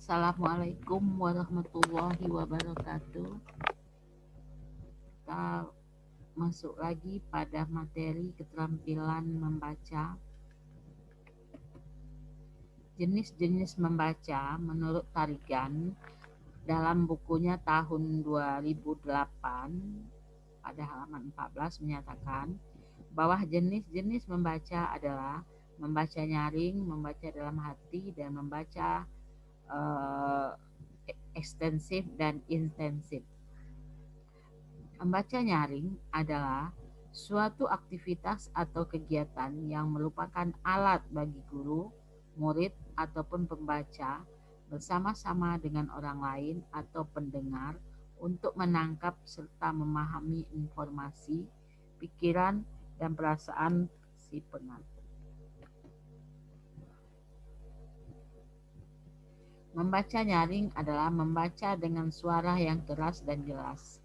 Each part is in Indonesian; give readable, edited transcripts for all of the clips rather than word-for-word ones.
Assalamualaikum warahmatullahi wabarakatuh. Kita masuk lagi pada materi keterampilan membaca. Jenis-jenis membaca menurut Tarigan dalam bukunya tahun 2008 pada halaman 14 menyatakan bahwa jenis-jenis membaca adalah membaca nyaring, membaca dalam hati, dan membaca ekstensif dan intensif. Membaca nyaring adalah suatu aktivitas atau kegiatan yang merupakan alat bagi guru, murid, ataupun pembaca bersama-sama dengan orang lain atau pendengar untuk menangkap serta memahami informasi, pikiran, dan perasaan si pengantar. Membaca nyaring adalah membaca dengan suara yang keras dan jelas.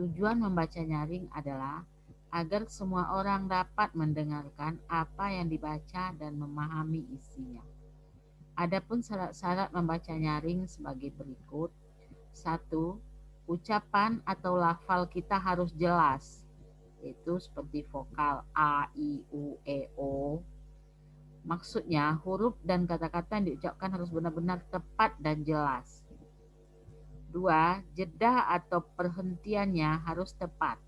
Tujuan membaca nyaring adalah agar semua orang dapat mendengarkan apa yang dibaca dan memahami isinya. Adapun syarat-syarat membaca nyaring sebagai berikut. 1. Ucapan atau lafal kita harus jelas, yaitu seperti vokal A, I, U, E, O. Maksudnya huruf dan kata-kata yang diucapkan harus benar-benar tepat dan jelas. 2. Jeda atau perhentiannya harus tepat.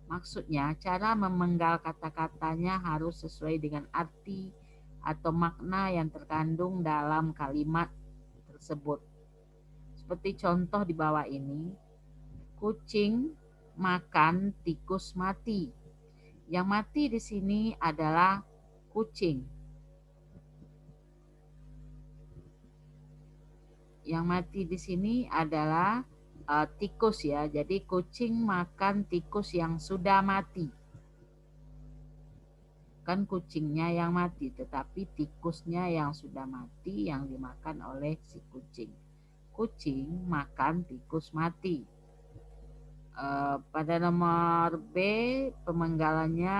Maksudnya cara memenggal kata-katanya harus sesuai dengan arti atau makna yang terkandung dalam kalimat tersebut. Seperti contoh di bawah ini, kucing makan tikus mati. Yang mati di sini adalah kucing. Yang mati di sini adalah tikus ya. Jadi kucing makan tikus yang sudah mati. Kan kucingnya yang mati, tetapi tikusnya yang sudah mati yang dimakan oleh si kucing. Kucing makan tikus mati. Pada nomor B, pemenggalannya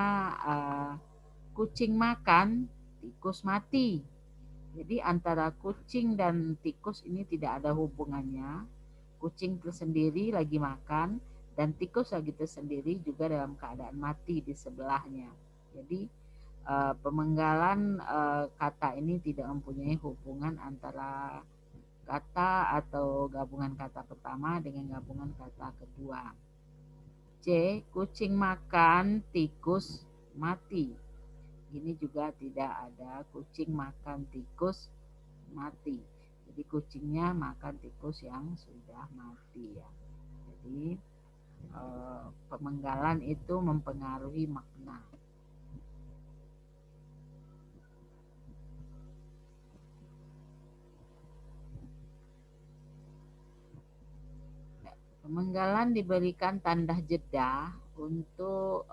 kucing makan tikus mati. Jadi antara kucing dan tikus ini tidak ada hubungannya. Kucing tersendiri lagi makan dan tikus lagi tersendiri juga dalam keadaan mati di sebelahnya. Jadi pemenggalan kata ini tidak mempunyai hubungan antara kata atau gabungan kata pertama dengan gabungan kata kedua. C. Kucing makan tikus mati. Ini juga tidak ada kucing makan tikus mati. Jadi kucingnya makan tikus yang sudah mati ya. Jadi pemenggalan itu mempengaruhi makna. Pemenggalan diberikan tanda jeda untuk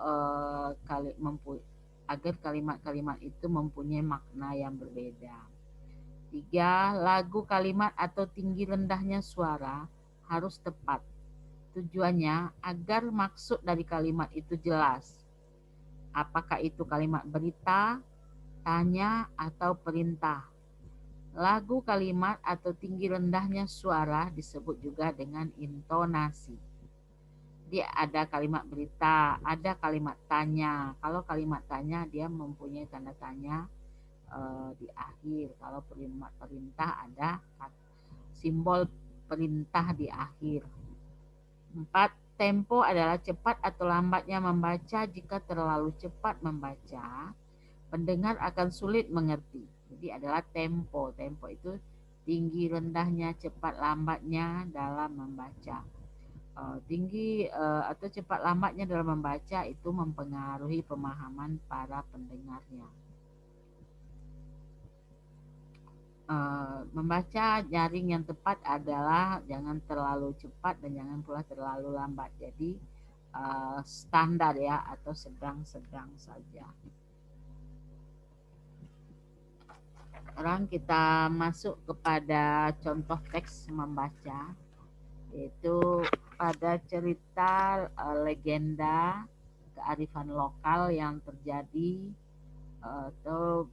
agar kalimat-kalimat itu mempunyai makna yang berbeda. 3. Lagu kalimat atau tinggi rendahnya suara harus tepat. Tujuannya agar maksud dari kalimat itu jelas. Apakah itu kalimat berita, tanya, atau perintah. Lagu kalimat atau tinggi rendahnya suara disebut juga dengan intonasi. Dia ada kalimat berita, ada kalimat tanya. Kalau kalimat tanya dia mempunyai tanda tanya di akhir. Kalau kalimat perintah ada simbol perintah di akhir. 4. Tempo adalah cepat atau lambatnya membaca. Jika terlalu cepat membaca, pendengar akan sulit mengerti. Jadi adalah tempo. Tempo itu tinggi rendahnya, cepat lambatnya dalam membaca. Tinggi atau cepat lambatnya dalam membaca itu mempengaruhi pemahaman para pendengarnya. Membaca nyaring yang tepat adalah jangan terlalu cepat dan jangan pula terlalu lambat. Jadi standar ya, atau sedang-sedang saja. Sekarang kita masuk kepada contoh teks membaca, yaitu pada cerita legenda kearifan lokal yang terjadi atau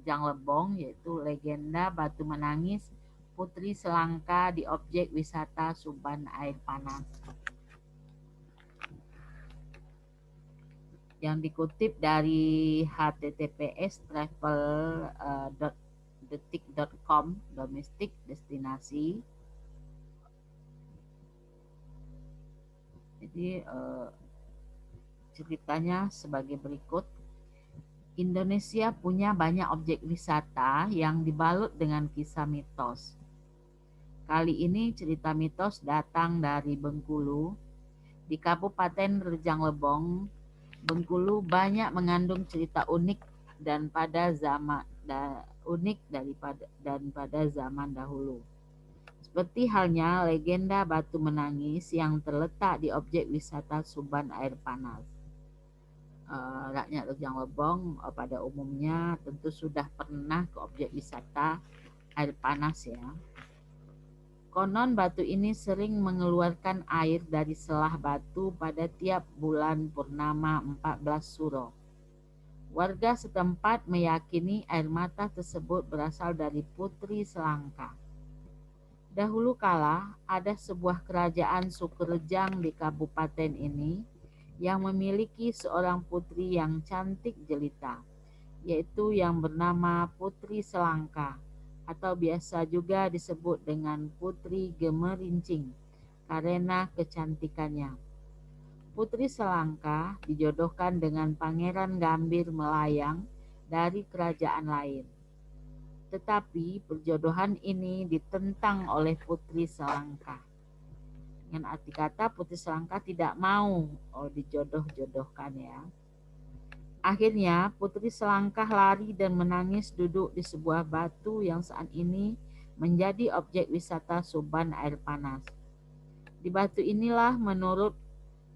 Rejang Lebong, yaitu legenda batu menangis Putri Selangka di objek wisata Suban Air Panas. Yang dikutip dari https://travel.detik.com domestik destinasi. Jadi ceritanya sebagai berikut. Indonesia punya banyak objek wisata yang dibalut dengan kisah mitos. Kali ini cerita mitos datang dari Bengkulu. Di Kabupaten Rejang Lebong, Bengkulu banyak mengandung cerita unik dan pada zaman dahulu. Seperti halnya legenda batu menangis yang terletak di objek wisata Suban Air Panas. Rakyat Rejang Lebong pada umumnya tentu sudah pernah ke objek wisata air panas ya. Konon batu ini sering mengeluarkan air dari selah batu pada tiap bulan purnama 14 Suro. Warga setempat meyakini air mata tersebut berasal dari Putri Selangka. Dahulu kala ada sebuah kerajaan suku Rejang di kabupaten ini yang memiliki seorang putri yang cantik jelita, yaitu yang bernama Putri Selangka, atau biasa juga disebut dengan Putri Gemerincing karena kecantikannya. Putri Selangka dijodohkan dengan Pangeran Gambir Melayang dari kerajaan lain. Tetapi perjodohan ini ditentang oleh Putri Selangka. Dengan arti kata Putri Selangka tidak mau dijodoh-jodohkan ya. Akhirnya Putri Selangkah lari dan menangis duduk di sebuah batu yang saat ini menjadi objek wisata Suban Air Panas. Di batu inilah menurut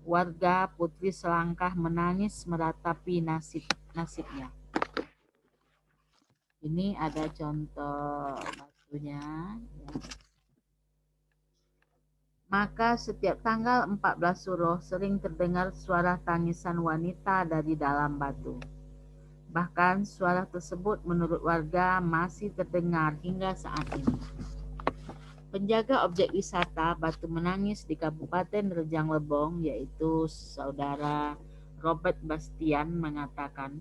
warga Putri Selangkah menangis meratapi nasibnya. Ini ada contoh batunya ya. Maka setiap tanggal 14 Suro sering terdengar suara tangisan wanita dari dalam batu. Bahkan suara tersebut menurut warga masih terdengar hingga saat ini. Penjaga objek wisata Batu Menangis di Kabupaten Rejang Lebong, yaitu Saudara Robert Bastian, mengatakan,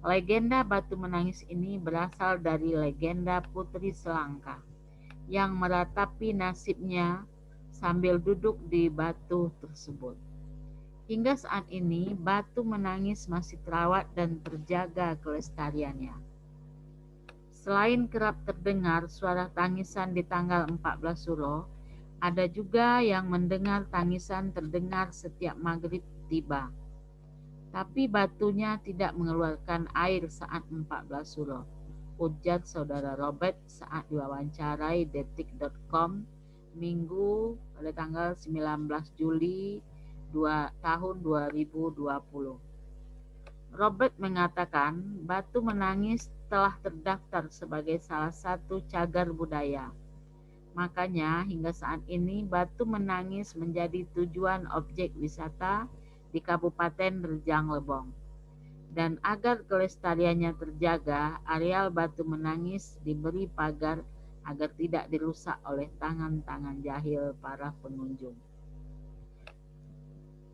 legenda Batu Menangis ini berasal dari legenda Putri Selangka yang meratapi nasibnya sambil duduk di batu tersebut. Hingga saat ini, Batu Menangis masih terawat dan terjaga kelestariannya. Selain kerap terdengar suara tangisan di tanggal 14 Suro, ada juga yang mendengar tangisan terdengar setiap maghrib tiba. Tapi batunya tidak mengeluarkan air saat 14 Suro, ujar Saudara Robert saat diwawancarai detik.com Minggu pada tanggal 19 Juli tahun 2020. Robert mengatakan Batu Menangis telah terdaftar sebagai salah satu cagar budaya. Makanya hingga saat ini Batu Menangis menjadi tujuan objek wisata di Kabupaten Rejang Lebong. Dan agar kelestariannya terjaga, areal Batu Menangis diberi pagar agar tidak dirusak oleh tangan-tangan jahil para pengunjung.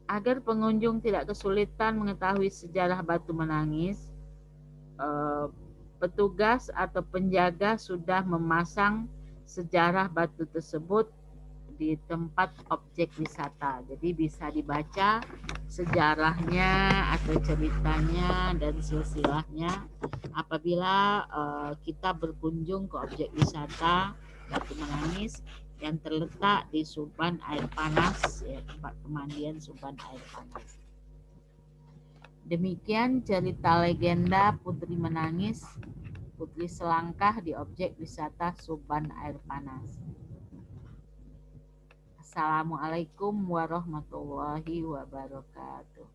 Agar pengunjung tidak kesulitan mengetahui sejarah Batu Menangis, petugas atau penjaga sudah memasang sejarah batu tersebut di tempat objek wisata. Jadi bisa dibaca sejarahnya atau ceritanya dan silsilahnya apabila kita berkunjung ke objek wisata Batu Menangis yang terletak di Suban Air Panas, ya, tempat pemandian Suban Air Panas. Demikian cerita legenda Putri Menangis, Putri Selangkah di objek wisata Suban Air Panas. Assalamualaikum warahmatullahi wabarakatuh.